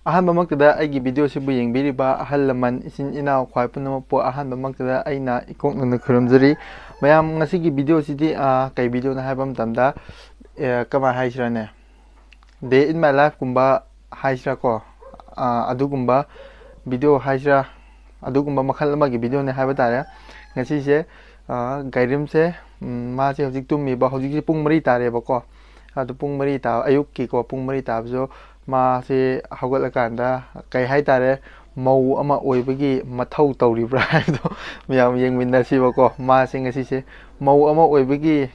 ꯑꯍꯥꯟꯕꯃꯛꯇꯗ ꯑꯩꯒꯤ ꯚꯤꯗꯤꯑꯣꯁꯤꯕꯨ ꯌꯦꯡꯕꯤꯔꯤꯕ ꯑꯍꯜ ꯂꯃꯟ ꯏꯆꯤꯟ ꯏꯅꯥꯎ ꯈ꯭ꯋꯥꯏ ꯄꯨꯝꯅꯃꯛꯄꯨ ꯑꯍꯥꯟꯕꯃꯛꯇꯗ ꯑꯩꯅ ꯏꯀꯣꯛ ꯅꯧꯅ ꯈꯨꯔꯨꯝꯖꯔꯤ꯫ ꯃꯌꯥꯝ ꯉꯁꯤꯒꯤ ꯚꯤꯗꯤꯑꯣꯁꯤꯗꯤ ꯀꯩ ꯚꯤꯗꯤꯑꯣꯅꯣ ꯍꯥꯏꯕ ꯃꯇꯝꯗ ꯀꯃꯥꯏꯅ ꯍꯥꯏꯁꯤꯔꯅꯦ, ꯗꯦ ꯏꯟ ꯃꯥꯏ ꯂꯥꯏꯐꯀꯨꯝꯕ ꯍꯥꯏꯁꯤꯔꯥꯀꯣ, ꯑꯗꯨꯒꯨꯝꯕ ꯚꯤꯗꯤꯑꯣ ꯍꯥꯏꯁꯤꯔꯥ, ꯑꯗꯨꯒꯨꯝꯕ ꯃꯈꯜ ꯑꯃꯒꯤ ꯚꯤꯗꯤꯑꯣꯅꯦ ꯍꯥꯏꯕ ꯇꯥꯔꯦ꯫ ꯉꯁꯤꯁꯦ ꯒꯥꯏꯔꯤꯝꯁꯦ ꯃꯥꯁꯦ ꯍꯧꯖꯤꯛ ꯇꯨꯝꯃꯤꯕ, ꯍꯧꯖꯤꯛꯁꯦ ꯄꯨꯡ 4 ꯇꯥꯔꯦꯕꯀꯣ꯫ ꯑꯗꯨ ꯄꯨꯡ 4 ꯇꯥꯕ ꯑꯌꯨꯛꯀꯤꯀꯣ, ꯄꯨꯡ 4 ꯇꯥꯕꯁꯨ ꯃꯥꯁꯦ ꯍꯧꯒꯠꯂꯀꯥꯟꯗ ꯀꯩ ꯍꯥꯏꯇꯥꯔꯦ, ꯃꯧ ꯑꯃ ꯑꯣꯏꯕꯒꯤ ꯃꯊꯧ ꯇꯧꯔꯤꯕ꯭ꯔꯥ ꯍꯥꯏꯕꯗꯣ ꯃꯌꯥꯝ ꯌꯦꯡꯃꯤꯟꯅꯁꯤꯕꯀꯣ꯫ ꯃꯥꯁꯦ ꯉꯁꯤꯁꯦ ꯃꯧ ꯑꯃ ꯑꯣꯏꯕꯒꯤ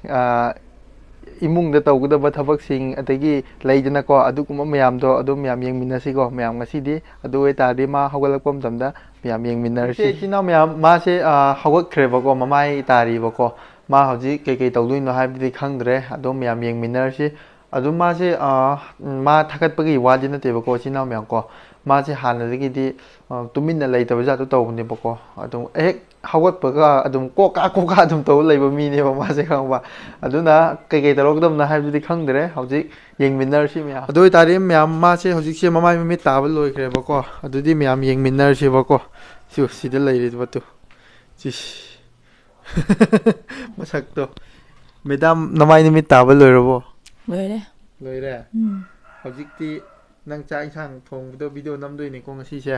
ꯏꯃꯨꯡꯗ ꯇꯧꯒꯗꯕ ꯊꯕꯛꯁꯤꯡ ꯑꯗꯒꯤ ꯂꯩꯗꯅꯀꯣ, ꯑꯗꯨꯒꯨꯝꯕ ꯃꯌꯥꯝꯗꯣ ꯑꯗꯨꯝ ꯃꯌꯥꯝ ꯌꯦꯡꯃꯤꯟꯅꯁꯤꯀꯣ ꯃꯌꯥꯝ ꯉꯁꯤꯗꯤ꯫ ꯑꯗꯨ ꯑꯣꯏꯇꯥꯔꯗꯤ ꯃꯥ ꯍꯧꯒꯠꯂꯛꯄ ꯃꯇꯝꯗ ꯃꯌꯥꯝ ꯌꯦꯡꯃꯤꯟꯅꯔꯁꯤ꯫ ꯏꯆꯤꯟ ꯏꯅꯥꯎ ꯃꯌꯥꯝ, ꯃꯥꯁꯦ ꯍꯧꯒꯠꯈ꯭ꯔꯦꯕꯀꯣ, ꯃꯃꯥꯏ ꯇꯥꯔꯤꯕꯀꯣ꯫ ꯃꯥ ꯍꯧꯖꯤꯛ ꯀꯩꯀꯩ ꯇꯧꯗꯣꯏꯅꯣ ꯍꯥꯏꯕꯗꯤ ꯈꯪꯗ꯭ꯔꯦ, ꯑꯗꯨꯝ ꯃꯌꯥꯝ ꯌꯦꯡꯃꯤꯟꯅꯔꯁꯤ꯫ ꯑꯗꯨꯝ ꯃꯥꯁꯦ ꯃꯥ ꯊꯥꯒꯠꯄꯒꯤ ꯋꯥꯗꯤ ꯅꯠꯇꯦꯕꯀꯣ ꯏꯆꯤꯟ ꯏꯅꯥꯎ ꯃꯌꯥꯝ ꯀꯣ꯫ ꯃꯥꯁꯦ ꯍꯥꯟꯅꯗꯒꯤꯗꯤ ꯇꯨꯃꯤꯟꯅ ꯂꯩꯇꯕ ꯖꯥꯠꯇꯣ ꯇꯧꯕꯅꯦꯕꯀꯣ꯫ ꯑꯗꯨꯝ ꯍꯦꯛ ꯍꯧꯒꯠꯄꯒ ꯑꯗꯨꯝ ꯀꯣꯛꯀꯥ ꯀꯣꯛꯀꯥ ꯑꯗꯨꯝ ꯇꯧꯔ ꯂꯩꯕ ꯃꯤꯅꯦꯕ ꯃꯥꯁꯦ, ꯈꯪꯕ꯫ ꯑꯗꯨꯅ ꯀꯩꯀꯩ ꯇꯧꯔꯛꯀꯗꯕꯅꯣ ꯍꯥꯏꯕꯗꯨꯗꯤ ꯈꯪꯗ꯭ꯔꯦ, ꯍꯧꯖꯤꯛ ꯌꯦꯡꯃꯤꯟꯅꯔꯁꯤ ꯃꯌꯥꯝ꯫ ꯑꯗꯨ ꯑꯣꯏꯇꯥꯔꯗꯤ ꯃꯌꯥꯝ, ꯃꯥꯁꯦ ꯍꯧꯖꯤꯛꯁꯦ ꯃꯃꯥꯏ ꯃꯃꯤꯠ ꯇꯥꯕ ꯂꯣꯏꯈ꯭ꯔꯦꯕꯀꯣ꯫ ꯑꯗꯨꯗꯤ ꯃꯌꯥꯝ ꯌꯦꯡꯃꯤꯟꯅꯔꯁꯦꯕꯀꯣ꯫ ꯁꯤꯗ ꯂꯩꯔꯤꯕꯗꯨ ꯃꯁꯛꯇꯣ꯫ ꯃꯦꯗꯥꯝ, ꯅꯃꯥꯏ ꯅꯨꯃꯤꯠ ꯇꯥꯕ ꯂꯣꯏꯔꯕꯣ? ꯂꯣꯏꯔꯦ꯫ ꯂꯣꯏꯔꯦ? ꯍꯧꯖꯤꯛꯇꯤ ꯅꯪ ꯆꯥꯛ ꯏꯟꯁꯥꯡ ꯊꯣꯡꯕꯗꯣ ꯚꯤꯗꯤꯑꯣ ꯅꯝꯗꯣꯏꯅꯤꯀꯣ ꯉꯁꯤꯁꯦ꯫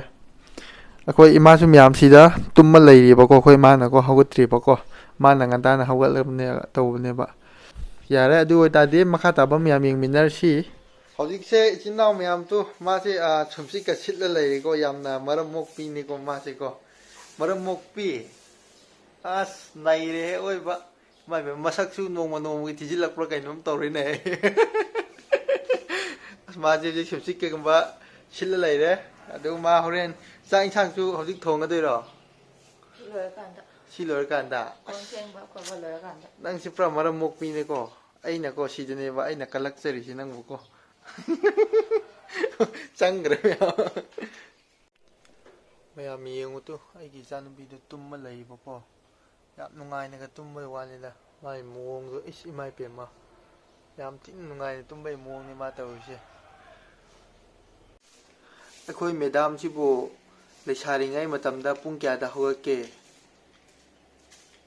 ꯑꯩꯈꯣꯏ ꯏꯃꯥꯁꯨ ꯃꯌꯥꯝ ꯁꯤꯗ ꯇꯨꯝꯃ ꯂꯩꯔꯤꯕꯀꯣ, ꯑꯩꯈꯣꯏ ꯏꯃꯥꯅꯀꯣ, ꯍꯧꯒꯠꯇ꯭ꯔꯤꯕꯀꯣ꯫ ꯃꯥꯅ ꯉꯟꯇꯥꯅ ꯍꯧꯒꯠꯂꯕꯅꯦ ꯇꯧꯕꯅꯦꯕ꯫ ꯌꯥꯔꯦ, ꯑꯗꯨ ꯑꯣꯏꯇꯥꯔꯗꯤ ꯃꯈꯥ ꯇꯥꯕ ꯃꯌꯥꯝ ꯌꯦꯡꯃꯤꯟꯅꯔꯁꯤ꯫ ꯍꯧꯖꯤꯛꯁꯦ ꯏꯆꯤꯟ ꯏꯅꯥꯎ ꯃꯌꯥꯝꯁꯨ, ꯃꯥꯁꯦ ꯁꯨꯝꯆꯤꯠꯀ ꯁꯤꯠꯂ ꯂꯩꯔꯤꯀꯣ, ꯌꯥꯝꯅ ꯃꯔꯝ ꯃꯣꯛꯄꯤꯅꯤꯀꯣ ꯃꯥꯁꯦꯀꯣ꯫ ꯃꯔꯝ ꯃꯣꯛꯄꯤ, ꯑꯁ ꯅꯩꯔꯦꯍꯦ ꯑꯣꯏꯕ꯫ ꯃꯁꯛꯁꯨ ꯅꯣꯡꯃ ꯅꯣꯡꯃꯒꯤ ꯊꯤꯖꯤꯜꯂꯛꯄ꯭ꯔꯥ ꯀꯩꯅꯣꯝ ꯇꯧꯔꯤꯅꯦ꯫ ꯑꯁ ꯃꯥꯁꯦ ꯍꯧꯖꯤꯛ ꯁꯨꯝꯆꯤꯠ ꯀꯩꯒꯨꯝꯕ ꯁꯤꯠꯂ ꯂꯩꯔꯦ꯫ ꯑꯗꯨꯒ ꯃꯥ ꯍꯣꯔꯦꯟ ꯆꯥꯛ ꯏꯟꯁꯥꯡꯁꯨ ꯍꯧꯖꯤꯛ ꯊꯣꯡꯒꯗꯣꯏꯔꯣ? ꯁꯤ ꯂꯣꯏꯔꯀꯥꯟꯗ꯫ ꯁꯤ ꯂꯣꯏꯔꯀꯥꯟꯗ? ꯀꯣꯟ ꯐꯦꯡꯕ ꯈꯣꯠꯄ ꯂꯣꯏꯔꯀꯥꯟꯗ꯫ ꯅꯪꯁꯤ ꯄꯨꯔꯥ ꯃꯔꯝ ꯃꯣꯛꯄꯤꯅꯦꯀꯣ꯫ ꯑꯩꯅꯀꯣ ꯁꯤꯗꯅꯦꯕ ꯑꯩꯅ ꯀꯜꯂꯛꯆꯔꯤꯁꯤ ꯅꯪꯕꯨꯀꯣ꯫ ꯆꯪꯈ꯭ꯔꯦ ꯃꯌꯥꯝ꯫ ꯃꯌꯥꯝ ꯌꯦꯡꯉꯨꯇꯨ, ꯑꯩꯒꯤ ꯏꯆꯥꯅꯨꯄꯤꯗꯨ ꯇꯨꯝꯃ ꯂꯩꯕꯀꯣ꯫ ꯌꯥꯝ ꯅꯨꯡꯉꯥꯏꯅꯒ ꯇꯨꯝꯕꯩ ꯋꯥꯅꯤꯗ꯫ ꯃꯥꯒꯤ ꯃꯑꯣꯡꯗꯣ ꯏꯁ ꯏꯃꯥꯏꯄꯦꯝꯃ, ꯌꯥꯝ ꯊꯤꯅ ꯅꯨꯡꯉꯥꯏꯅ ꯇꯨꯝꯕꯩ ꯃꯑꯣꯡꯅꯤ ꯃꯥ ꯇꯧꯔꯤꯁꯦ꯫ ꯑꯩꯈꯣꯏ ꯃꯦꯗꯥꯝꯁꯤꯕꯨ ꯂꯩꯁꯥꯔꯤꯉꯩ ꯃꯇꯝꯗ ꯄꯨꯡ ꯀꯌꯥꯗ ꯍꯧꯒꯠꯀꯦ?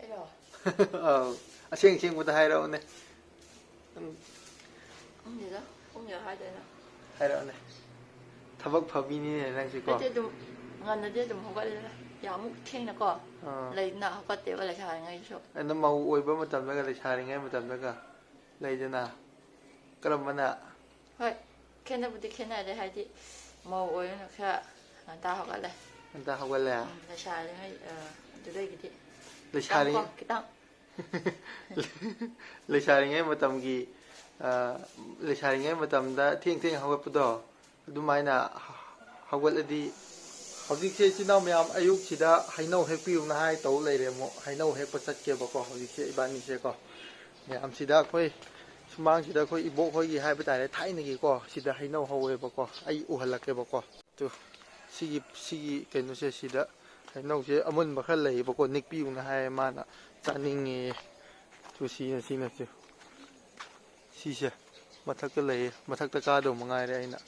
ꯑꯩꯔꯣ? ꯑꯧ, ꯑꯁꯦꯡ ꯑꯁꯦꯡꯕꯗ ꯍꯥꯏꯔꯛꯑꯣꯅꯦ꯫ ꯈꯪꯗꯦꯗ, ꯄꯨꯡ ꯀꯌꯥ ꯍꯥꯏꯗꯣꯏꯅꯣ? ꯍꯥꯏꯔꯛꯑꯣꯅꯦ꯫ ꯊꯕꯛ ꯐꯕꯤꯅꯤꯅꯦ ꯅꯪꯁꯤꯀꯣ꯫ ꯑꯩꯗꯤ ꯑꯗꯨꯝ ꯉꯟꯅꯗꯤ ꯑꯗꯨꯝ ꯍꯧꯒꯠꯂꯦꯗ, ꯌꯥꯝꯃꯨꯛ ꯊꯦꯡꯅꯀꯣ ꯂꯩꯗꯅ ꯍꯧꯒꯠꯇꯦꯕ ꯂꯩꯁꯥꯔꯤꯉꯩꯗꯁꯨ꯫ ꯑꯗꯨ ꯃꯧ ꯑꯣꯏꯕ ꯃꯇꯝꯗꯒ, ꯂꯩꯁꯥꯔꯤꯉꯩ ꯃꯇꯝꯗꯒ ꯂꯩꯗꯅ, ꯀꯔꯝꯕꯅ? ꯍꯣꯏ, ꯈꯦꯠꯅꯕꯨꯗꯤ ꯈꯦꯠꯅꯔꯦ, ꯍꯥꯏꯗꯤ ꯃꯧ ꯑꯣꯏꯕꯅ ꯈꯔ ꯉꯟꯇꯥ ꯍꯧꯒꯠꯂꯦ꯫ ꯉꯟꯇꯥ ꯍꯧꯒꯠꯂꯦ? ꯂꯩꯁꯥꯔꯤꯉꯩ ꯑꯗꯨꯗꯒꯤꯗꯤ ꯂꯩꯁꯥꯔꯤ ꯈꯤꯇꯪꯀꯣ, ꯈꯤꯇꯪ꯫ ꯂꯩꯁꯥꯔꯤꯉꯩ ꯃꯇꯝꯒꯤ, ꯂꯩꯁꯥꯔꯤꯉꯩ ꯃꯇꯝꯗ ꯊꯦꯡ ꯊꯦꯡ ꯍꯧꯒꯠꯄꯗꯣ, ꯑꯗꯨꯃꯥꯏꯅ ꯍꯧꯒꯠꯂꯗꯤ, ꯍꯧꯖꯤꯛꯁꯦ ꯏꯆꯤꯟ ꯏꯅꯥꯎ ꯃꯌꯥꯝ ꯑꯌꯨꯛꯁꯤꯗ ꯍꯩꯅꯧ ꯍꯦꯛꯄꯤꯌꯨꯅ ꯍꯥꯏ ꯇꯧ ꯂꯩꯔꯦ ꯑꯃꯨꯛ꯫ ꯍꯩꯅꯧ ꯍꯦꯛꯄ ꯆꯠꯀꯦꯕꯀꯣ ꯍꯧꯖꯤꯛꯁꯦ ꯏꯕꯥꯅꯤꯁꯦꯀꯣ꯫ ꯃꯌꯥꯝꯁꯤꯗ ꯑꯩꯈꯣꯏ ꯁꯨꯃꯥꯡꯁꯤꯗ ꯑꯩꯈꯣꯏ ꯏꯕꯣꯛ ꯍꯣꯏꯒꯤ ꯍꯥꯏꯕ ꯇꯥꯔꯦ, ꯊꯥꯏꯅꯒꯤꯀꯣ, ꯁꯤꯗ ꯍꯩꯅꯧ ꯍꯧꯋꯦꯕꯀꯣ꯫ ꯑꯩ ꯎꯍꯜꯂꯛꯀꯦꯕꯀꯣ꯫ ꯁꯤꯒꯤ ꯀꯩꯅꯣꯁꯦ, ꯁꯤꯗ ꯍꯩꯅꯧꯁꯦ ꯑꯃꯨꯟꯕ ꯈꯔ ꯂꯩꯌꯦꯕꯀꯣ, ꯅꯤꯛꯄꯤꯌꯨꯅ ꯍꯥꯏꯌꯦ ꯃꯥꯅ, ꯆꯥꯅꯤꯡꯉꯦ꯫ ꯁꯤꯅꯁꯦ, ꯁꯤꯁꯦ ꯃꯊꯛꯇ ꯂꯩꯌꯦ, ꯃꯊꯛꯇ ꯀꯥꯗꯧ ꯃꯉꯥꯏꯔꯦ ꯑꯩꯅ꯫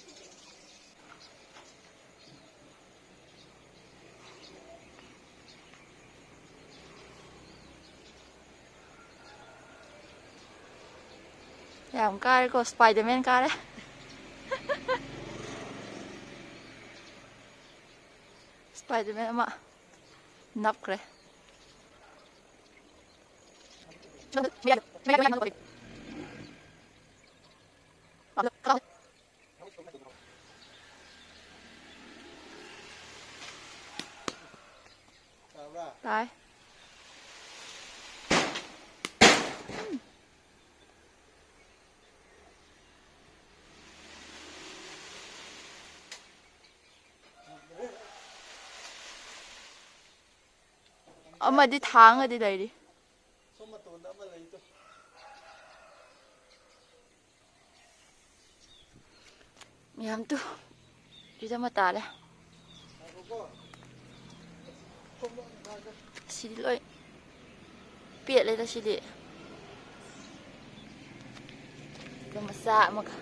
ꯌꯥꯝ ꯀꯥꯔꯦꯀꯣ, ꯁ꯭ꯄꯥꯏꯗꯔꯃꯦꯟ ꯀꯥꯔꯦ꯫ ꯁ꯭ꯄꯥꯏꯗꯔꯃꯦꯟ ꯑꯃ ꯅꯞꯈ꯭ꯔꯦ꯫ ꯇꯥꯕ꯭ꯔꯥ? ꯇꯥꯏ꯫ ꯑꯃꯗꯤ ꯊꯥꯡꯉꯗꯤ ꯂꯩꯔꯤ꯫ ꯁꯣꯝ ꯃꯇꯣꯟꯗ ꯑꯃ ꯂꯩꯗꯣ꯫ ꯃꯌꯥꯝ ꯇꯨ, ꯁꯤꯗ ꯑꯃ ꯇꯥꯔꯦ꯫ ꯉꯥꯏꯈꯣꯀꯣ, ꯁꯤꯗꯤ ꯂꯣꯏ ꯄꯦꯠꯂꯦꯗ ꯁꯤꯗꯤ꯫ ꯑꯗꯨꯒ ꯃꯆꯥ ꯑꯃꯒ꯫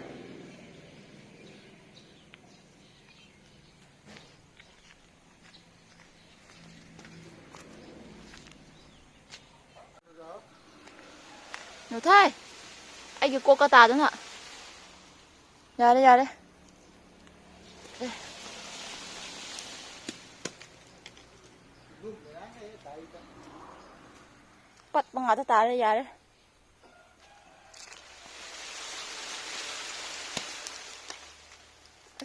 Rồi thôi. Anh cái cô ca tà đó nè. Ra đây, ra đây. Đây. Bắt bằng ngã tà đây, ra đây.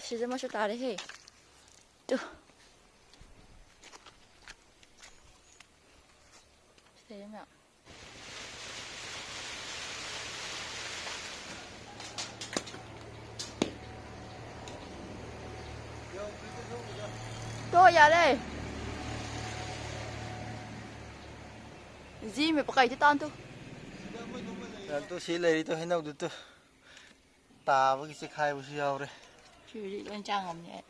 Size maşa tarihi. Tuh. Sayang ya. Tuh ya deh. Gì mày pakai tan tuh. Tôi xí lấy tôi hay nấu được tôi tà với cái xe khai với xe rồi Chị đi lên trang ngầm nhé.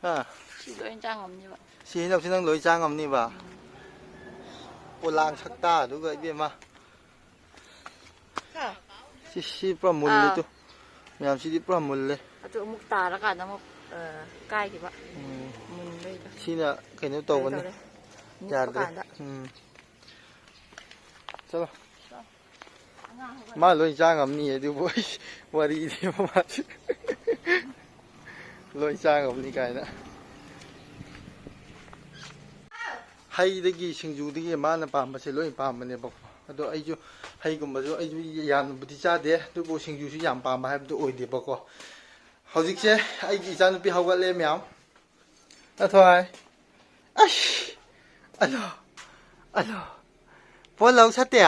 ha Chị lên trang ngầm như vậy. xí nấu xin năng lối trang ngầm đi vào ô lang sắc ta đúng vậy biết mà Hả? xí pra mul lấy tôi làm xí đi pra mul lấy Tụi mục tà ra cả nó mục cay kìa bạn. Mình đây. xí là cái nấu tàu vấn đề Dạ đấy chalo mà lối trang ngầm đi thì vui qua đi thì mà lối trang ngầm đi cái nữa ꯍꯩꯗꯒꯤ ꯁꯤꯡꯖꯨꯗꯒꯤ ꯃꯥꯅ ꯄꯥꯝꯕꯁꯦ ꯂꯣꯏ ꯄꯥꯝꯕꯅꯦꯕꯀꯣ ꯑꯗꯣ ꯑꯩꯁꯨ ꯍꯩꯒꯨꯝꯕꯁꯨ ꯑꯩꯁꯨ ꯌꯥꯝꯅꯕꯨꯗꯤ ꯆꯥꯗꯦ ꯑꯗꯨꯕꯨ ꯁꯤꯡꯖꯨꯁꯨ ꯌꯥꯝ ꯄꯥꯝꯕ ꯍꯥꯏꯕꯗꯨ ꯑꯣꯏꯗꯦꯕꯀꯣ ꯍꯧꯖꯤꯛꯁꯦ ꯑꯩꯒꯤ ꯏꯆꯥꯅꯨꯄꯤ ꯍꯧꯒꯠꯂꯦ ꯃꯌꯥꯝ ꯑꯊꯣꯏ ꯑꯁ ꯑꯂꯣ ꯑꯂꯣ ꯄꯣꯠ ꯂꯧ ꯁꯠꯇꯦ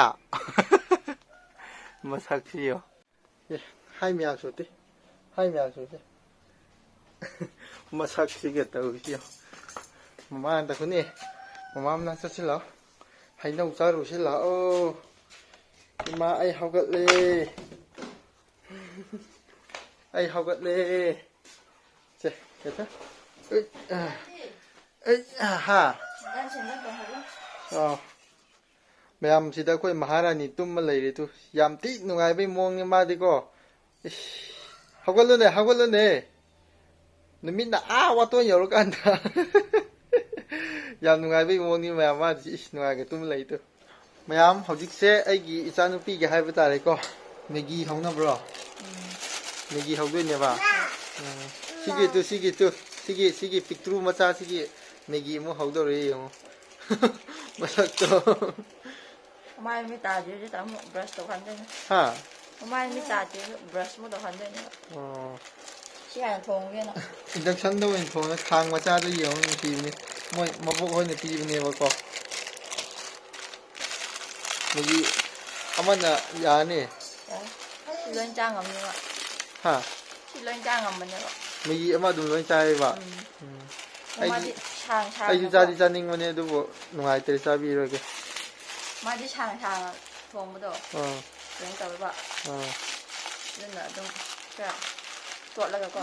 ꯃꯁꯛꯁꯤ ꯌꯦꯡꯉꯣ ꯑꯦ ꯍꯥꯏ ꯃꯌꯥꯝ ꯁꯨꯠꯇꯦ ꯍꯥꯏ ꯃꯌꯥꯝ ꯁꯨꯠꯇꯦ ꯃꯁꯛꯁꯤꯒ ꯇꯧꯔꯤꯁꯤ ꯌꯦꯡꯉꯣ ꯃꯃꯥꯡꯗ ꯈꯨꯅꯦ ꯃꯃꯥ ꯃꯅꯥꯛ ꯆꯠꯁꯤꯜꯂꯛꯑꯣ ꯍꯩꯅꯧ ꯆꯥꯔꯨꯁꯤ ꯂꯥꯛꯑꯣ ꯏꯃꯥ ꯑꯩ ꯍꯧꯒꯠꯂꯦ ꯑꯩ ꯍꯧꯒꯠꯂꯦ ꯁꯦ ꯀꯦꯇ ꯍꯥ ꯃꯌꯥꯝꯁꯤꯗ ꯑꯩꯈꯣꯏ ꯃꯍꯥꯔꯥꯅꯤ ꯇꯨꯝꯃ ꯂꯩꯔꯦ ꯇꯨ ꯌꯥꯝ ꯊꯤ ꯅꯨꯡꯉꯥꯏꯕꯩ ꯃꯑꯣꯡꯅꯤ ꯃꯥꯗꯤꯀꯣ ꯏꯁ ꯍꯧꯒꯠꯂꯨꯅꯦ ꯍꯧꯒꯠꯂꯨꯅꯦ ꯅꯨꯃꯤꯠꯅ ꯋꯥꯇꯣꯟ ꯌꯧꯔꯀꯥꯟꯗ ꯌꯥꯝ ꯅꯨꯡꯉꯥꯏꯕꯩ ꯃꯑꯣꯡꯅꯤ ꯃꯌꯥꯝ ꯃꯥꯗꯤ ꯏꯁ ꯅꯨꯡꯉꯥꯏꯒ ꯇꯨꯝ ꯂꯩꯇꯣ ꯃꯌꯥꯝ ꯍꯧꯖꯤꯛꯁꯦ ꯑꯩꯒꯤ ꯏꯆꯥꯅꯨꯄꯤꯒꯤ ꯍꯥꯏꯕ ꯇꯥꯔꯦꯀꯣ ꯃꯦꯒꯤ ꯍꯧꯅꯕ꯭ꯔꯣ ꯃꯦꯒꯤ ꯍꯧꯗꯣꯏꯅꯦꯕ ꯁꯤꯒꯤ ꯄꯤꯛꯇ꯭ꯔꯨ ꯃꯆꯥꯁꯤꯒꯤ ꯃꯦꯒꯤ ꯑꯃꯨꯛ ꯍꯧꯗꯧꯔꯦ ꯌꯦꯡꯉꯣ ꯃꯁꯛꯇꯣ ꯃꯥꯏ ꯃꯤꯠ ꯇꯥꯗ꯭ꯔꯗꯤ ꯑꯃꯨꯛ ꯕ꯭ꯔꯁ ꯇꯧꯍꯟꯗꯣꯏꯅꯦ ꯍꯥ ꯃꯥꯏ ꯃꯤꯠ ꯇꯥꯗ꯭ꯔꯗꯤ ꯕ꯭ꯔꯁ ꯑꯃꯨꯛ ꯇꯧꯍꯟꯗꯣꯏꯅꯦꯕ ꯁꯤ ꯍꯥꯟꯅ ꯊꯣꯡꯒꯦꯅ ꯏꯟꯗꯛꯁꯟꯗ ꯑꯣꯏꯅ ꯊꯣꯡꯉ ꯈꯥꯡ ꯃꯆꯥꯗ ꯌꯦꯡꯉꯣ ꯅꯨꯡꯁꯤꯕꯅꯦ ꯃꯣꯏ ꯃꯕꯣꯛ ꯍꯣꯏꯅ ꯄꯤꯕꯅꯦꯕꯀꯣ ꯃꯦꯒꯤ ꯑꯃꯅ ꯌꯥꯅꯤ ꯁꯤ ꯂꯣꯏ ꯆꯥ ꯉꯝꯅꯦꯕ ꯍꯥ ꯁꯤ ꯂꯣꯏ ꯆꯥ ꯉꯝꯕꯅꯦꯕ ꯃꯦꯒꯤ ꯑꯃ ꯑꯗꯨꯝ ꯂꯣꯏ ꯆꯥꯏꯌꯦꯕ ꯃꯥꯗꯤ ꯁꯥꯡ ꯁꯥꯡ ꯑꯩꯁꯨ ꯆꯥꯗꯤ ꯆꯥꯅꯤꯡꯕꯅꯦ ꯑꯗꯨꯕꯨ ꯅꯨꯡꯉꯥꯏꯇ꯭ꯔꯦ ꯆꯥꯕꯤꯔꯒꯦ ꯃꯥꯗꯤ ꯁꯥꯡ ꯁꯥꯡꯅ ꯊꯣꯡꯕꯗꯣ ꯀꯩꯅꯣ ꯇꯧꯋꯦꯕ ꯑꯗꯨꯅ ꯑꯗꯨꯝ ꯈꯔ ꯇꯣꯠꯂꯒꯀꯣ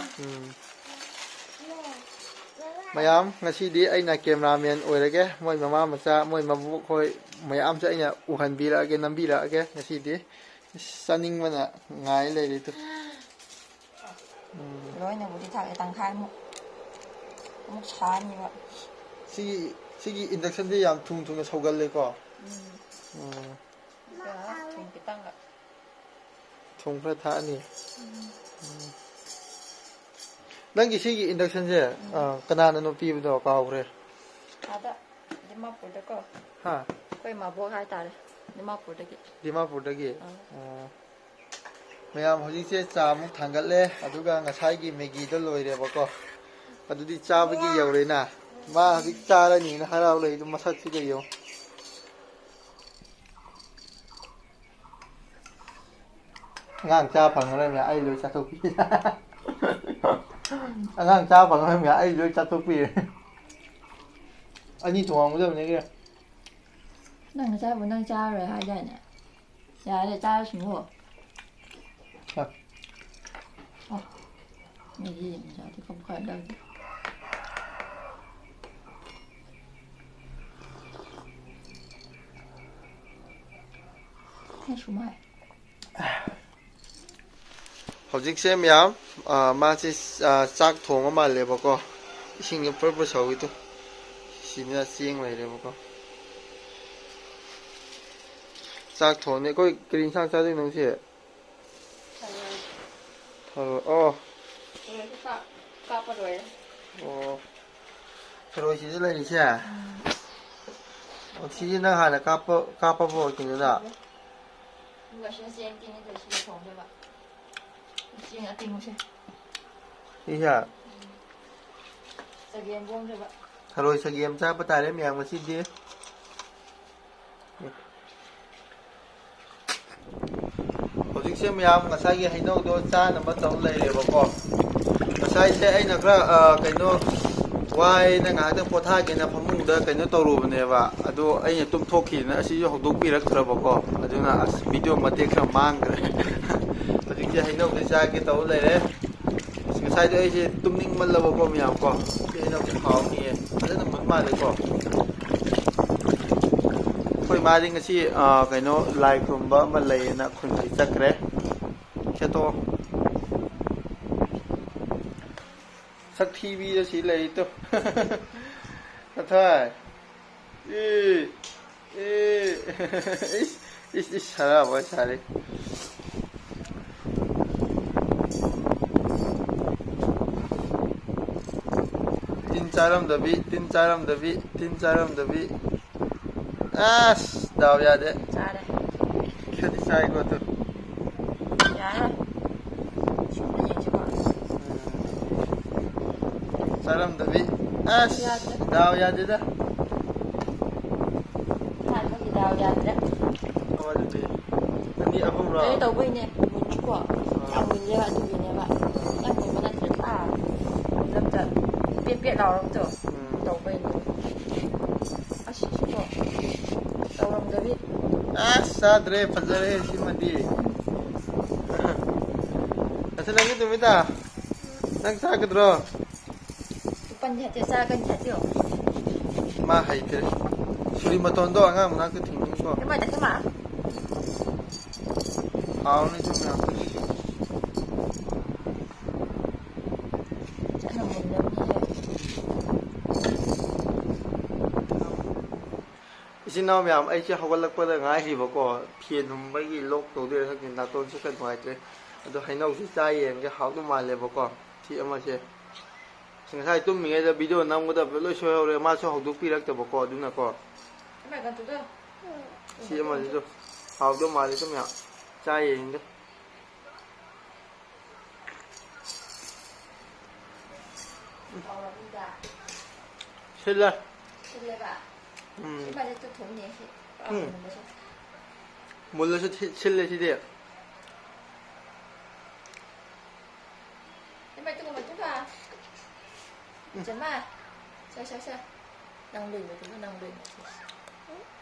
ꯃꯌꯥꯝ ꯉꯁꯤꯗꯤ ꯑꯩꯅ ꯀꯦꯃꯦꯔꯥꯃꯦꯟ ꯑꯣꯏꯔꯒꯦ ꯃꯣꯏ ꯃꯃꯥ ꯃꯆꯥ ꯃꯣꯏ ꯃꯕꯣꯛ ꯍꯣꯏ ꯃꯌꯥꯝꯁꯨ ꯑꯩꯅ ꯎꯍꯟꯕꯤꯔꯛꯑꯒꯦ ꯅꯝꯕꯤꯔꯛꯑꯒꯦ ꯉꯁꯤꯗꯤ ꯆꯥꯅꯤꯡꯕꯅ ꯉꯥꯏ ꯂꯩꯔꯤꯗꯨ ꯂꯣꯏꯅꯕꯨꯗꯤ ꯊꯥꯛꯑꯦ ꯇꯪꯈꯥꯏꯃꯨꯛ ꯑꯃꯨꯛ ꯁꯥꯅꯤꯕ ꯁꯤꯒꯤ ꯏꯟꯗꯛꯁꯟꯁꯦ ꯌꯥꯝ ꯊꯨꯅ ꯁꯧꯒꯜꯂꯦꯀꯣ ꯊꯨꯝ ꯈꯤꯇꯪꯒ ꯊꯨꯝ ꯈꯔ ꯊꯥꯛꯑꯅꯤ ꯅꯪꯒꯤ ꯁꯤꯒꯤ ꯏꯟꯗꯛꯁꯟꯁꯦ ꯀꯅꯥꯅꯅꯣ ꯄꯤꯕꯗꯣ ꯀꯥꯎꯈ꯭ꯔꯦ ꯑꯥꯗ ꯗꯤꯃꯥꯄꯨꯔꯗꯀꯣ ꯍꯥ ꯑꯩꯈꯣꯏ ꯃꯥꯕꯣꯛ ꯍꯥꯏꯇꯥꯔꯦ ꯗꯤꯃꯥꯄꯨꯔꯗꯒꯤ ꯃꯌꯥꯝ ꯍꯧꯖꯤꯛꯁꯦ ꯆꯥꯃꯨꯛ ꯊꯥꯡꯒꯠꯂꯦ ꯑꯗꯨꯒ ꯉꯁꯥꯏꯒꯤ ꯃꯦꯒꯤꯗꯣ ꯂꯣꯏꯔꯦꯕꯀꯣ ꯑꯗꯨꯗꯤ ꯆꯥꯕꯒꯤ ꯌꯧꯔꯦꯅ ꯃꯥ ꯍꯧꯖꯤꯛ ꯆꯥꯔꯅꯤꯅ ꯍꯔꯥꯎ ꯂꯩꯗꯣ ꯃꯁꯛꯁꯤꯒ ꯌꯦꯡꯉꯣ ꯑꯉꯥꯡ ꯆꯥ ꯐꯪꯉꯔꯣꯏꯅꯦ ꯑꯩ ꯂꯣꯏ ꯆꯥꯊꯣꯛꯄꯤꯔꯦ ꯑꯉꯥꯡ ꯆꯥ ꯐꯪꯉꯔꯣꯏꯅꯦ ꯑꯩ ꯂꯣꯏ ꯆꯥꯊꯣꯛꯄꯤꯔꯦ ꯑꯅꯤ ꯊꯣꯡꯉꯝꯒꯗꯕꯅꯦ ꯀꯩꯅꯣ ꯅꯪ ꯉꯁꯥꯏꯕꯨ ꯅꯪ ꯆꯥꯔꯣꯏ ꯍꯥꯏꯗꯥꯏꯅꯦ ꯌꯥꯔꯦ ꯆꯥꯔꯁꯅꯨ ꯃꯦꯒꯤ ꯃꯆꯥꯗꯤ ꯀꯝꯈꯠꯂꯛꯑꯗꯤ ꯁꯨꯃꯥꯏ ꯍꯧꯖꯤꯛꯁꯦ ꯃꯌꯥꯝ ꯃꯥꯁꯦ ꯆꯥꯛ ꯊꯣꯡꯉ ꯃꯥꯜꯂꯦꯕꯀꯣ ꯏꯁꯤꯡꯁꯦ ꯄꯨꯔ ꯁꯧꯋꯤꯗꯣ ꯁꯤꯅ ꯆꯦꯡ ꯂꯩꯔꯦꯕꯀꯣ ꯆꯥꯛ ꯊꯣꯡꯅꯤ ꯑꯩꯈꯣꯏ ꯀꯔꯤ ꯏꯟꯁꯥꯡ ꯆꯥꯗꯣꯏꯅꯣ ꯉꯁꯤ ꯊꯔꯣꯏ ꯑꯣ ꯀꯥꯞꯄ ꯂꯣꯏꯔꯦ ꯑꯣ ꯊꯔꯣꯏꯁꯤꯗ ꯂꯩꯔꯤꯁꯦ ꯑꯣ ꯁꯤꯁꯦ ꯅꯪ ꯍꯥꯟꯅ ꯀꯥꯞꯄꯕ ꯀꯩꯅꯣꯗ ꯑꯗꯨꯒ ꯁꯤꯅ ꯆꯦꯡ ꯇꯤꯡꯉꯒ ꯁꯤꯗ ꯊꯣꯡꯗꯣꯏꯕ ꯆꯦꯡ ꯑꯇꯤꯡꯕꯁꯦ ꯁꯤꯁꯦ ꯆꯒꯦꯝ ꯄꯣꯝꯗꯣꯏꯕ ꯊꯔꯣꯏ ꯆꯒꯦꯝ ꯆꯥꯕ ꯇꯥꯔꯦ ꯃꯌꯥꯝ ꯉꯁꯤꯗꯤ ꯍꯧꯖꯤꯛꯁꯦ ꯃꯌꯥꯝ ꯉꯁꯥꯏꯒꯤ ꯍꯩꯅꯧꯗꯣ ꯆꯥꯅꯕ ꯇꯧ ꯂꯩꯔꯦꯕꯀꯣ ꯉꯁꯥꯏꯁꯦ ꯑꯩꯅ ꯈꯔ ꯀꯩꯅꯣ ꯋꯥꯏꯅ ꯉꯥꯏꯍꯥꯛꯇꯪ ꯄꯣꯊꯥꯒꯦꯅ ꯐꯃꯨꯡꯗ ꯀꯩꯅꯣ ꯇꯧꯔꯨꯕꯅꯦꯕ ꯑꯗꯣ ꯑꯩꯅ ꯇꯨꯝꯊꯣꯛꯈꯤꯗꯅ ꯑꯁꯤꯁꯨ ꯍꯧꯗꯣꯛꯄꯤꯔꯛꯇ꯭ꯔꯕꯀꯣ ꯑꯗꯨꯅ ꯑꯁ ꯚꯤꯗꯤꯑꯣ ꯃꯇꯦꯛ ꯈꯔ ꯃꯥꯡꯈ꯭ꯔꯦ ꯍꯧꯖꯤꯛꯁꯦ ꯍꯩꯅꯧꯁꯦ ꯆꯥꯒꯦ ꯇꯧ ꯂꯩꯔꯦ ꯉꯁꯥꯏꯗꯣ ꯑꯩꯁꯦ ꯇꯨꯝꯅꯤꯡꯃꯜꯂꯕꯀꯣ ꯃꯌꯥꯝ ꯀꯣ ꯁꯤ ꯍꯩꯅꯧꯁꯦ ꯍꯥꯎꯅꯤꯌꯦ ꯐꯖꯅ ꯃꯨꯟ ꯃꯥꯜꯂꯦꯀꯣ ꯑꯩꯈꯣꯏ ꯃꯥꯗꯤ ꯉꯁꯤ ꯀꯩꯅꯣ ꯂꯥꯏ ꯈꯨꯔꯨꯝꯕ ꯑꯃ ꯂꯩꯌꯦꯅ ꯈꯨꯟꯁꯤ ꯆꯠꯈ꯭ꯔꯦ ꯈꯦꯠꯇꯣꯛꯑꯣ ꯁꯛ ꯊꯤꯕꯤꯗ ꯁꯤ ꯂꯩꯔꯤꯇꯣ ꯅꯊꯣꯏ ꯏꯁ ꯁꯔꯥꯕ ꯁꯥꯔꯦ ꯇꯤꯟ ꯆꯥꯔꯝꯗꯕꯤ ꯑꯁ ꯗꯥꯎ ꯌꯥꯗꯦ ꯆꯥꯔꯦ ꯈꯔꯗꯤ ꯆꯥꯏꯀꯣ ꯑꯗꯨ ꯌꯥꯔꯦ ꯁꯨꯝꯅ ꯌꯦꯡꯁꯤꯀꯣ ꯆꯥꯔꯝꯗꯕꯤ ꯑꯁ ꯗꯥꯎ ꯌꯥꯗꯦꯗ ꯑꯍꯥꯟꯕꯒꯤ ꯗꯥꯎ ꯌꯥꯗ꯭ꯔꯦ ꯑꯗꯨꯗꯤ ꯑꯅꯤ ꯑꯍꯨꯝꯔꯣ ꯀꯩꯅꯣ ꯇꯧꯕꯩꯅꯦ ꯃꯨꯟꯁꯨꯀꯣ ꯌꯥꯝ ꯃꯨꯜꯂꯦꯕ ꯑꯗꯨꯒꯤꯅꯦꯕ ꯌꯥꯝ ꯃꯨꯟꯕ ꯅꯠꯇ꯭ꯔꯦ ꯃꯨꯜꯂꯝꯗ ꯄꯦꯠ ꯄꯦꯠ ꯂꯥꯎꯔꯕꯗꯣ ꯇꯧꯕꯩꯅꯦ ꯑꯁꯤꯁꯨꯀꯣ ꯇꯧꯔꯝꯗꯕꯤ ꯑꯁ ꯆꯥꯗ꯭ꯔꯦ ꯐꯖꯔꯦ ꯁꯤꯃꯗꯤ ꯅꯪꯒꯤ ꯅꯨꯃꯤꯠꯇ ꯅꯪ ꯆꯥꯒꯗ꯭ꯔꯣ ꯄꯟ ꯍꯥꯠꯇꯦ ꯆꯥꯒꯅꯤ ꯍꯥꯠꯇꯦ ꯃꯥ ꯍꯩꯇ꯭ꯔꯦ ꯁꯨꯔꯤ ꯃꯇꯣꯟꯗꯣ ꯑꯉꯥꯡ ꯃꯅꯥꯛꯇ ꯊꯤꯡꯅꯤꯀꯣ ꯀꯃꯥꯏꯅ ꯀꯃꯥ ꯍꯥꯎꯅꯤ ꯑꯗꯨ ꯃꯌꯥꯝꯗꯣ ꯐꯖꯅ ꯃꯨꯜꯂꯕꯅꯤꯍꯦ ꯏꯆꯤꯟ ꯏꯅꯥꯎ ꯃꯌꯥꯝ ꯑꯩꯁꯦ ꯍꯧꯒꯠꯂꯛꯄꯗ ꯉꯥꯏꯔꯤꯕꯀꯣ ꯐꯦꯟ ꯍꯨꯝꯕꯒꯤ ꯂꯣꯛ ꯇꯧꯗꯣꯏꯔꯥ ꯈꯪꯗꯦ ꯅꯥꯇꯣꯟꯁꯨ ꯈꯔ ꯅꯨꯡꯉꯥꯏꯇ꯭ꯔꯦ ꯑꯗꯣ ꯍꯩꯅꯧꯁꯤ ꯆꯥ ꯌꯦꯡꯒꯦ ꯍꯥꯎꯗꯧ ꯃꯥꯜꯂꯦꯕꯀꯣ ꯁꯤ ꯑꯃꯁꯦ ꯉꯁꯥꯏ ꯇꯨꯝꯃꯤꯉꯩꯗ ꯚꯤꯗꯤꯑꯣ ꯅꯝꯒꯗꯕ ꯂꯣꯏ ꯁꯣꯏꯍꯧꯔꯦ ꯃꯥꯁꯨ ꯍꯧꯗꯣꯛꯄꯤꯔꯛꯇꯕꯀꯣ ꯑꯗꯨꯅꯀꯣ ꯁꯤ ꯑꯃꯁꯤꯁꯨ ꯍꯥꯎꯗꯧ ꯃꯥꯜꯂꯦ ꯃꯌꯥꯝ ꯆꯥ ꯌꯦꯡꯒꯦ ꯁꯤꯜꯂꯦ ꯁꯤꯜꯂꯦꯕ ꯏꯕꯥꯅꯤ ꯇꯨ ꯊꯨꯝꯅꯤ ꯁꯤ ꯃꯨꯜꯂꯁꯨ ꯁꯤꯜꯂꯦ ꯁꯤꯗꯤ Mày tụi mình chút à? Chấm à? Sao? Nâng đùi mà chúng nó nâng đùi.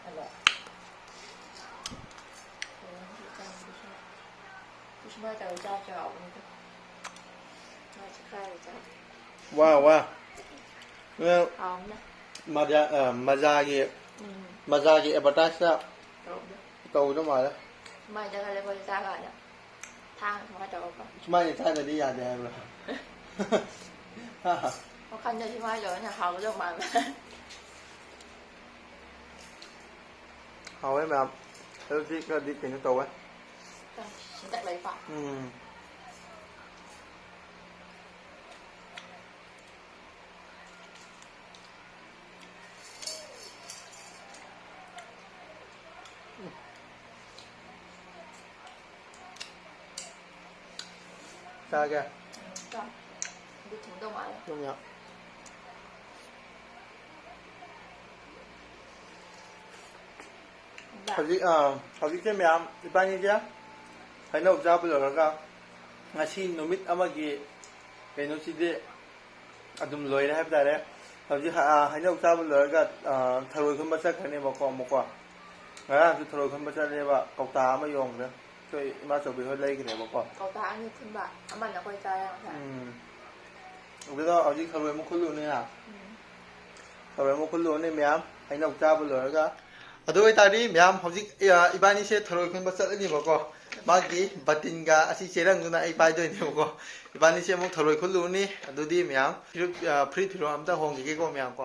Alright. Chúng ta chờ cho ậu này. Nó sẽ khai rồi cho. Wow. Không đó. Mazagi advertise tàu đó mà đó. Mày cho khai lên coi ra rồi đó. Thang không có tàu không? Mày thay là đi nhà đẹp rồi. Nó khăn cho chị Mai rồi nhà hầu cho mà. Hầu ấy mà. Tôi đi cái tàu ấy. Xin tắt lấy phải. Sao kìa? Rồi. Đi thủng đâu mà. Đúng nhỉ? ꯍꯧꯖꯤꯛꯁꯦ ꯃꯌꯥꯝ ꯏꯕꯥꯅꯤꯁꯦ ꯍꯩꯅꯧ ꯆꯥꯕ ꯂꯣꯏꯔꯒ ꯉꯁꯤ ꯅꯨꯃꯤꯠ ꯑꯃꯒꯤ ꯀꯩꯅꯣꯁꯤꯗꯤ ꯑꯗꯨꯝ ꯂꯣꯏꯔꯦ ꯍꯥꯏꯕ ꯇꯥꯔꯦ ꯍꯧꯖꯤꯛ ꯍꯩꯅꯧ ꯆꯥꯕ ꯂꯣꯏꯔꯒ ꯊꯔꯣꯏ ꯈꯨꯟꯕ ꯆꯠꯈ꯭ꯔꯅꯦꯕꯀꯣ ꯑꯃꯨꯛꯀꯣ ꯉꯔꯥꯡꯁꯨ ꯊꯔꯣꯏ ꯈꯨꯟꯕ ꯆꯠꯂꯦꯕ ꯀꯧꯇꯥ ꯑꯃ ꯌꯣꯟꯈ꯭ꯔꯦ ꯑꯩꯈꯣꯏ ꯏꯃꯥꯆꯧꯕꯤ ꯍꯣꯏ ꯂꯩꯈ꯭ꯔꯦꯕꯀꯣ ꯀꯧꯇꯥ ꯑꯅꯤ ꯈꯨꯟꯕ ꯑꯃꯅ ꯑꯩꯈꯣꯏ ꯆꯥꯔꯦ ꯑꯗꯨꯗ ꯍꯧꯖꯤꯛ ꯊꯔꯣꯏ ꯑꯃꯨꯛ ꯈꯨꯜꯂꯨꯅꯤ ꯊꯔꯣꯏ ꯑꯃꯨꯛ ꯈꯨꯜꯂꯨꯅꯤ ꯃꯌꯥꯝ ꯍꯩꯅꯧ ꯆꯥꯕ ꯂꯣꯏꯔꯒ ꯑꯗꯨ ꯑꯣꯏꯇꯥꯔꯗꯤ ꯃꯌꯥꯝ ꯍꯧꯖꯤꯛ ꯏꯕꯥꯅꯤꯁꯦ ꯊꯔꯣꯏ ꯈꯨꯟꯕ ꯆꯠꯂꯅꯤꯕꯀꯣ ꯃꯥꯒꯤ ꯕꯥꯇꯤꯟꯒ ꯑꯁꯤ ꯆꯦꯔꯪꯗꯨꯅ ꯑꯩ ꯄꯥꯏꯗꯣꯏꯅꯦꯕꯀꯣ ꯏꯕꯥꯅꯤꯁꯦ ꯑꯃꯨꯛ ꯊꯔꯣꯏ ꯈꯨꯜꯂꯨꯅꯤ ꯑꯗꯨꯗꯤ ꯃꯌꯥꯝ ꯐꯨꯔꯤꯠ ꯐꯤꯔꯣꯜ ꯑꯝꯇ ꯍꯣꯡꯈꯤꯒꯦꯀꯣ ꯃꯌꯥꯝ ꯀꯣ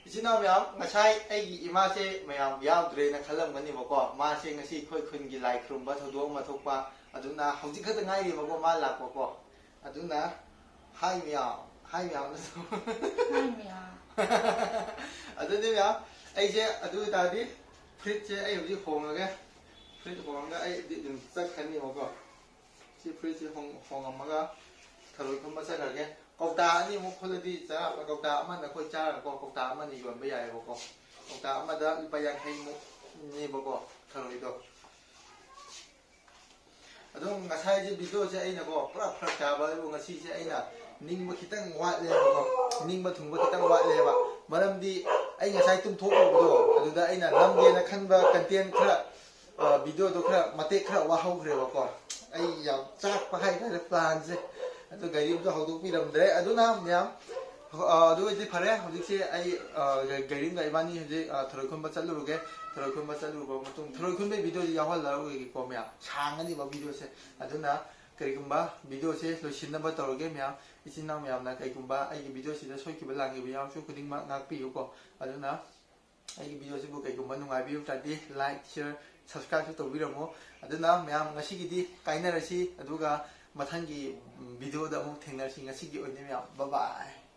इसी नाम मैम ngасai ꯑꯩꯒꯤ ꯏꯃꯥꯁꯦ ꯃꯌꯥꯝ ꯌꯥꯎꯗ꯭ꯔꯦꯅ ꯈꯜꯂꯝꯒꯅꯤꯕꯀꯣ ꯃꯥꯁꯦ ꯉꯁꯤ ꯑꯩꯈꯣꯏ ꯈꯨꯟꯒꯤ ꯂꯥꯏ ꯈꯨꯔꯨꯝꯕ ꯊꯧꯗꯣꯛ ꯑꯃ ꯊꯣꯛꯄ ꯑꯗꯨꯅ ꯍꯧꯖꯤꯛ ꯈꯛꯇ ꯉꯥꯏꯔꯤꯕꯀꯣ ꯃꯥ ꯂꯥꯛꯄꯀꯣ ꯑꯗꯨꯅ ꯍꯥꯏ ꯃꯌꯥꯝ Hai mẹ. ꯑꯗꯨꯗꯤ ꯃꯌꯥꯝ ꯑꯩꯁꯦ ꯑꯗꯨ ꯇꯥꯔꯗꯤ ꯐ꯭ꯔꯤꯖꯁꯦ ꯑꯩ ꯍꯧꯖꯤꯛ ꯍꯣꯡꯉꯒꯦ ꯐ꯭ꯔꯤꯖ ꯍꯣꯡꯉꯒ ꯑꯩ ꯑꯗꯨꯝ ꯆꯠꯈ꯭ꯔꯅꯤꯕꯀꯣ ꯁꯤ ꯐ꯭ꯔꯤꯖꯁꯦ ꯍꯣꯡꯉꯝꯃꯒ ꯊꯔꯣꯏ ꯈꯨꯟꯕ ꯆꯠꯈ꯭ꯔꯒꯦ ꯀꯧꯇꯥ ꯑꯅꯤꯃꯨꯛ ꯈꯨꯜꯂꯗꯤ ꯆꯔꯥ ꯀꯧꯇꯥ ꯑꯃꯅ ꯑꯩꯈꯣꯏ ꯆꯥꯔꯒꯀꯣ ꯀꯧꯇꯥ ꯑꯃꯅ ꯌꯣꯟꯕ ꯌꯥꯏꯑꯕꯀꯣ ꯀꯧꯇꯥ ꯑꯃꯗ ꯂꯨꯄꯥ 50ꯃꯨꯛꯅꯦꯕꯀꯣ ꯊꯔꯣꯏꯗꯣ ꯑꯗꯨꯝ ꯉꯁꯥꯏꯁꯦ ꯚꯤꯗꯤꯑꯣꯁꯦ ꯑꯩꯅꯀꯣ ꯄꯨꯔꯥ ꯐꯔꯛ ꯇꯥꯕ ꯑꯗꯨꯕꯨ ꯉꯁꯤꯁꯦ ꯑꯩꯅ ꯅꯤꯡꯕ ꯈꯤꯇꯪ ꯋꯥꯠꯂꯦꯕꯀꯣ ꯅꯤꯡꯕ ꯊꯨꯡꯕ ꯈꯤꯇꯪ ꯋꯥꯠꯂꯦꯕ ꯃꯔꯝꯗꯤ ꯑꯩ ꯉꯁꯥꯏ ꯇꯨꯝꯊꯣꯛꯎꯕꯗꯣ ꯑꯗꯨꯗ ꯑꯩꯅ ꯅꯝꯒꯦꯅ ꯈꯟꯕ ꯀꯟꯇꯦꯟ ꯈꯔ ꯚꯤꯗꯤꯑꯣꯗꯣ ꯈꯔ ꯃꯇꯦꯛ ꯈꯔ ꯋꯥꯍꯧꯈ꯭ꯔꯦꯕꯀꯣ ꯑꯩ ꯌꯥꯝ ꯆꯥꯛꯄ ꯍꯥꯏꯇꯥꯔꯦ ꯄ꯭ꯂꯥꯟꯁꯦ ꯑꯗꯨ ꯒꯥꯔꯤ ꯑꯃꯁꯨ ꯍꯧꯗꯣꯛꯄꯤꯔꯝꯗ꯭ꯔꯦ ꯑꯗꯨꯅ ꯃꯌꯥꯝ ꯑꯗꯨ ꯑꯣꯏꯗꯤ ꯐꯔꯦ ꯍꯧꯖꯤꯛꯁꯦ ꯑꯩ ꯒꯥꯔꯤꯒ ꯏꯕꯥꯅꯤ ꯍꯧꯖꯤꯛ ꯊꯔꯣꯏ ꯈꯨꯟꯕ ꯆꯠꯂꯨꯔꯒꯦ ꯊꯔꯣꯏ ꯈꯨꯟꯕ ꯆꯠꯂꯨꯔꯕ ꯃꯇꯨꯡ ꯊꯔꯣꯏ ꯈꯨꯟꯕꯒꯤ ꯚꯤꯗꯤꯑꯣꯁꯤ ꯌꯥꯎꯍꯜꯂꯔꯣꯏꯒꯦꯀꯣ ꯃꯌꯥꯝ ꯁꯥꯡꯒꯅꯤꯕ ꯚꯤꯗꯤꯑꯣꯁꯦ ꯑꯗꯨꯅ ꯀꯔꯤꯒꯨꯝꯕ ꯚꯤꯗꯤꯑꯣꯁꯦ ꯂꯣꯏꯁꯤꯟꯅꯕ ꯇꯧꯔꯒꯦ ꯃꯌꯥꯝ ꯏꯆꯤꯟ ꯏꯅꯥꯎ ꯃꯌꯥꯝꯅ ꯀꯩꯒꯨꯝꯕ ꯑꯩꯒꯤ ꯚꯤꯗꯤꯑꯣꯁꯤꯗ ꯁꯣꯏꯈꯤꯕ ꯂꯥꯟꯈꯤꯕ ꯌꯥꯎꯔꯁꯨ ꯈꯨꯗꯤꯡꯃꯛ ꯉꯥꯛꯄꯤꯌꯨꯀꯣ ꯑꯗꯨꯅ ꯑꯩꯒꯤ ꯚꯤꯗꯤꯑꯣꯁꯤꯕꯨ ꯀꯩꯒꯨꯝꯕ ꯅꯨꯡꯉꯥꯏꯕꯤꯕ ꯇꯥꯔꯗꯤ ꯂꯥꯏꯛ ꯁꯤꯌꯔ ꯁꯕꯁꯀ꯭ꯔꯥꯏꯕꯁꯨ ꯇꯧꯕꯤꯔꯝꯃꯣ ꯑꯗꯨꯅ ꯃꯌꯥꯝ ꯉꯁꯤꯒꯤꯗꯤ ꯀꯥꯏꯅꯔꯁꯤ ꯑꯗꯨꯒ ꯃꯊꯪꯒꯤ ꯚꯤꯗꯤꯑꯣꯗ ꯑꯃꯨꯛ ꯊꯦꯡꯅꯔꯁꯤ ꯉꯁꯤꯒꯤ ꯑꯣꯏꯅ ꯃꯌꯥꯝ ꯕꯥꯏ ꯕꯥꯏ